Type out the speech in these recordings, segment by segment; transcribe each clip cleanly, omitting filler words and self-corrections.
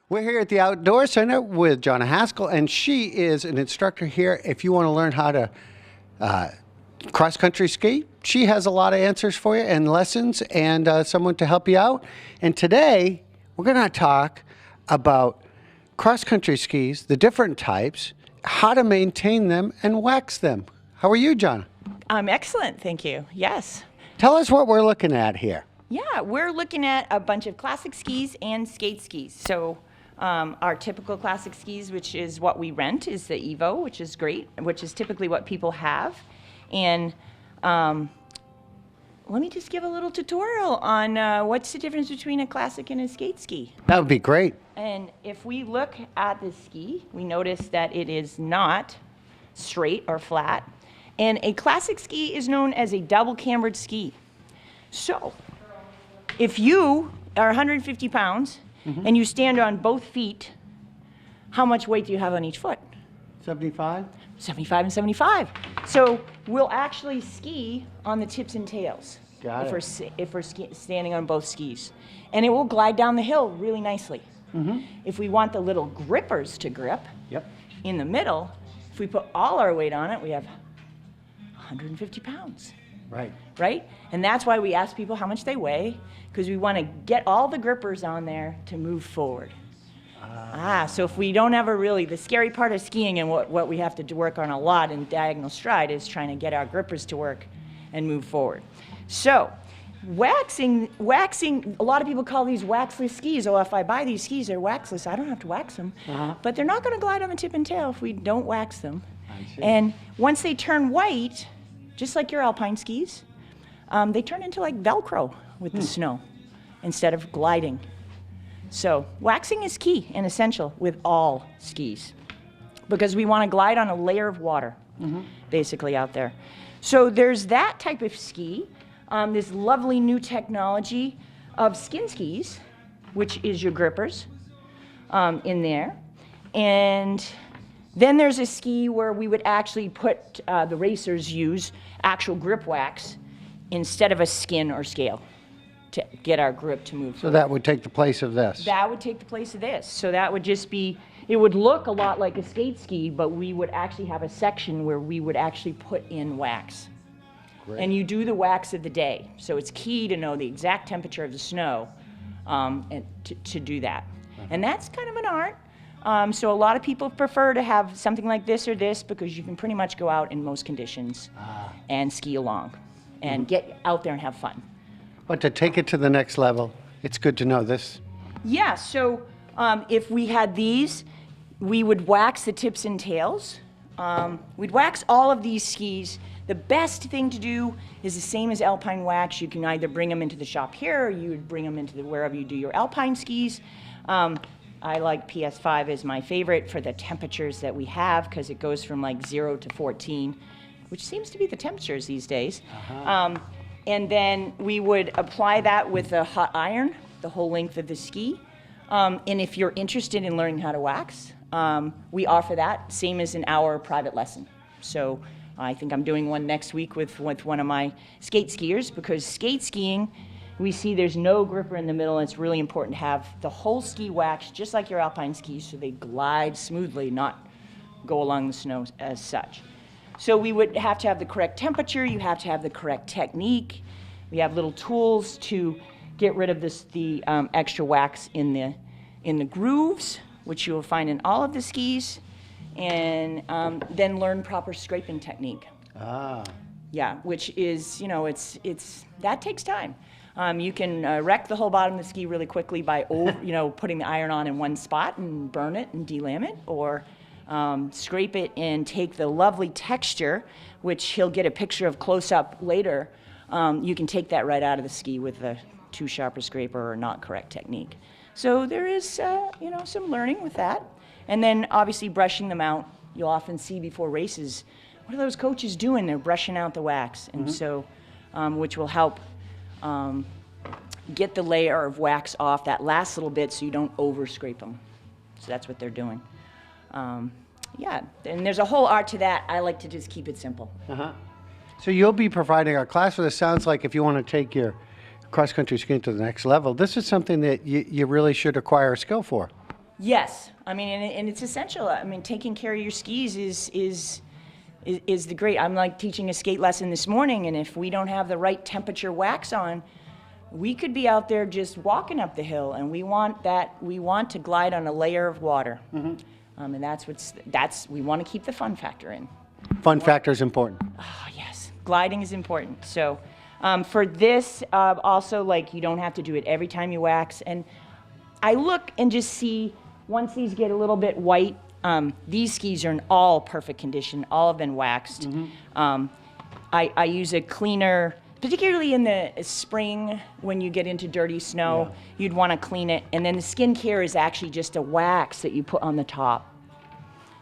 We're here at the Outdoor Center with Johnna Haskell, and she is an instructor here. If you want to learn how to cross-country ski, she has a lot of answers for you and lessons and someone to help you out. And today, we're going to talk about cross-country skis, the different types, how to maintain them and wax them. How are you, Johnna? I'm excellent, thank you. Yes. Tell us what we're looking at here. Yeah, we're looking at a bunch of classic skis and skate skis. So our typical classic skis, which is what we rent, is the Evo, which is great, which is typically what people have. And let me just give a little tutorial on what's the difference between a classic and a skate ski. That would be great. And if we look at the ski, we notice that it is not straight or flat. And a classic ski is known as a double cambered ski. So if you are 150 pounds and you stand on both feet, how much weight do you have on each foot? 75? 75 and 75. So we'll actually ski on the tips and tails if we're standing on both skis. And it will glide down the hill really nicely. If we want the little grippers to grip in the middle, if we put all our weight on it, we have 150 pounds. Right? And that's why we ask people how much they weigh, because we want to get all the grippers on there to move forward. So if we don't have the scary part of skiing and what we have to work on a lot in diagonal stride is trying to get our grippers to work and move forward. So waxing, a lot of people call these waxless skis. Oh, if I buy these skis, they're waxless. I don't have to wax them. But they're not going to glide on the tip and tail if we don't wax them. And once they turn white, just like your alpine skis, they turn into like Velcro with the snow instead of gliding. So waxing is key and essential with all skis because we want to glide on a layer of water, basically out there. So there's that type of ski, this lovely new technology of skin skis, which is your grippers in there. And then there's a ski where we would actually put, the racers use actual grip wax instead of a skin or scale to get our grip to move. So that would take the place of this? That would take the place of this. So that would just be, it would look a lot like a skate ski, but we would actually have a section where we would actually put in wax. Great. And you do the wax of the day. So it's key to know the exact temperature of the snow and to do that. And that's kind of an art. So a lot of people prefer to have something like this or this because you can pretty much go out in most conditions and ski along and get out there and have fun. But to take it to the next level, it's good to know this. Yeah, so if we had these, we would wax the tips and tails. We'd wax all of these skis. The best thing to do is the same as alpine wax. You can either bring them into the shop here or you would bring them into wherever you do your alpine skis. I like PS5 as my favorite for the temperatures that we have because it goes from like 0 to 14, which seems to be the temperatures these days. And then we would apply that with a hot iron, the whole length of the ski. And if you're interested in learning how to wax, we offer that, same as an hour private lesson. So I think I'm doing one next week with one of my skate skiers because skate skiing, we see there's no gripper in the middle, and it's really important to have the whole ski waxed, just like your alpine skis, so they glide smoothly, not go along the snow as such. So we would have to have the correct temperature, you have to have the correct technique. We have little tools to get rid of the extra wax in the grooves, which you'll find in all of the skis, and then learn proper scraping technique. Yeah, which is, that takes time. You can wreck the whole bottom of the ski really quickly by putting the iron on in one spot and burn it and delam it, or scrape it and take the lovely texture, which he'll get a picture of close up later. You can take that right out of the ski with a too sharp a scraper or not correct technique. So there is, some learning with that. And then obviously brushing them out. You'll often see before races, what are those coaches doing? They're brushing out the wax. And so, which will help get the layer of wax off that last little bit so you don't over scrape them. So that's what they're doing. Yeah, and there's a whole art to that. I like to just keep it simple. So you'll be providing our class for this. Sounds like if you want to take your cross-country skiing to the next level, this is something that you really should acquire a skill for. Yes, I mean, and it's essential. I mean, taking care of your skis is the great. I'm like teaching a skate lesson this morning, and if we don't have the right temperature wax on, we could be out there just walking up the hill, and we want to glide on a layer of water. And we want to keep the fun factor in. Fun factor is important. Oh, yes, gliding is important. So for this, also, like, you don't have to do it every time you wax. And I look and just see, once these get a little bit white, these skis are in all perfect condition. All have been waxed. I use a cleaner, particularly in the spring when you get into dirty snow, you'd want to clean it. And then the skincare is actually just a wax that you put on the top.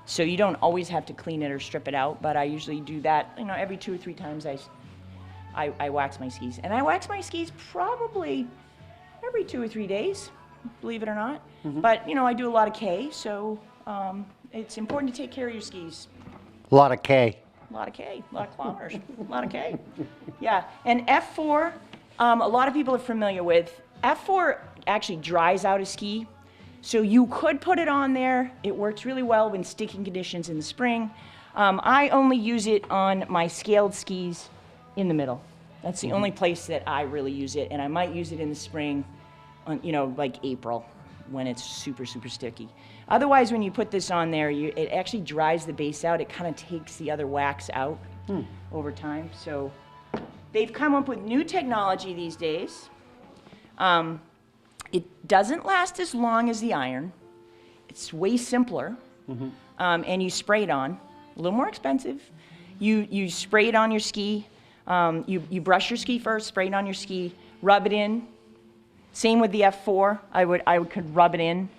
So you don't always have to clean it or strip it out, but I usually do that, every 2 or 3 times I wax my skis. And I wax my skis probably every 2 or 3 days, believe it or not. But, I do a lot of K, so it's important to take care of your skis. A lot of K. A lot of K, a lot of kilometers, a lot of K. Yeah, and F4, a lot of people are familiar with. F4 actually dries out a ski. So you could put it on there. It works really well in sticking conditions in the spring. I only use it on my scaled skis in the middle. That's the only place that I really use it. And I might use it in the spring, like April, when it's super, super sticky. Otherwise, when you put this on there, it actually dries the base out. It kind of takes the other wax out over time. So they've come up with new technology these days. It doesn't last as long as the iron. It's way simpler, and you spray it on. A little more expensive. You spray it on your ski. You brush your ski first, spray it on your ski, rub it in. Same with the F4. I could rub it in,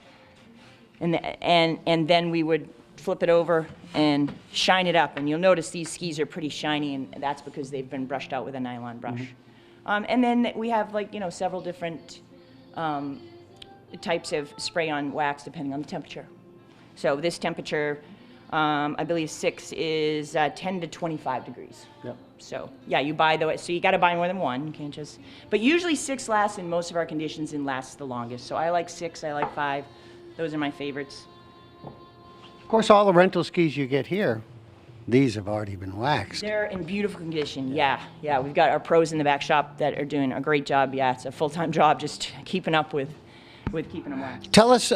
and then we would flip it over and shine it up. And you'll notice these skis are pretty shiny, and that's because they've been brushed out with a nylon brush. And then we have several different types of spray-on wax depending on the temperature. So this temperature, I believe 6 is 10 to 25 degrees. Yep. So yeah, you got to buy more than one. You can't just. But usually 6 lasts in most of our conditions and lasts the longest. So I like 6. I like 5. Those are my favorites. Of course, all the rental skis you get here, these have already been waxed. They're in beautiful condition. Yeah. We've got our pros in the back shop that are doing a great job. Yeah, it's a full-time job just keeping up with keeping them waxed. Tell us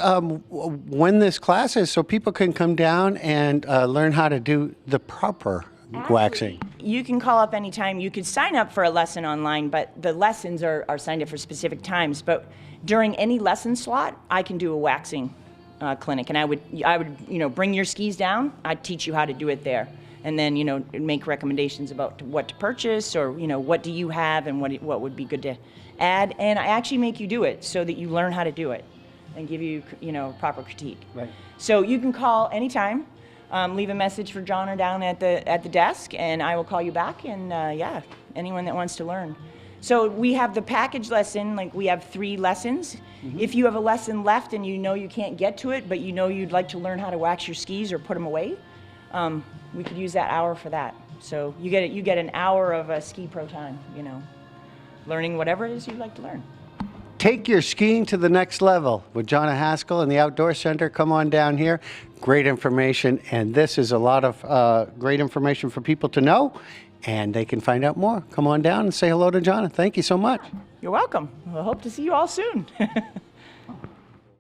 when this class is so people can come down and learn how to do the proper waxing. You can call up anytime. You could sign up for a lesson online, but the lessons are signed up for specific times. But during any lesson slot, I can do a waxing clinic, and I would bring your skis down. I'd teach you how to do it there, and then make recommendations about what to purchase, or what do you have and what would be good to add. And I actually make you do it so that you learn how to do it, and give you proper critique. Right. So you can call anytime. Leave a message for Johnna down at the desk, and I will call you back. And anyone that wants to learn. So we have the package lesson. Like, we have 3 lessons. If you have a lesson left and you can't get to it, but you'd like to learn how to wax your skis or put them away, we could use that hour for that. So you get an hour of ski pro time. Learning whatever it is you'd like to learn. Take your skiing to the next level with Johnna Haskell in the Outdoor Center. Come on down here. Great information, and this is a lot of great information for people to know, and they can find out more. Come on down and say hello to Johnna. Thank you so much. You're welcome. I hope to see you all soon.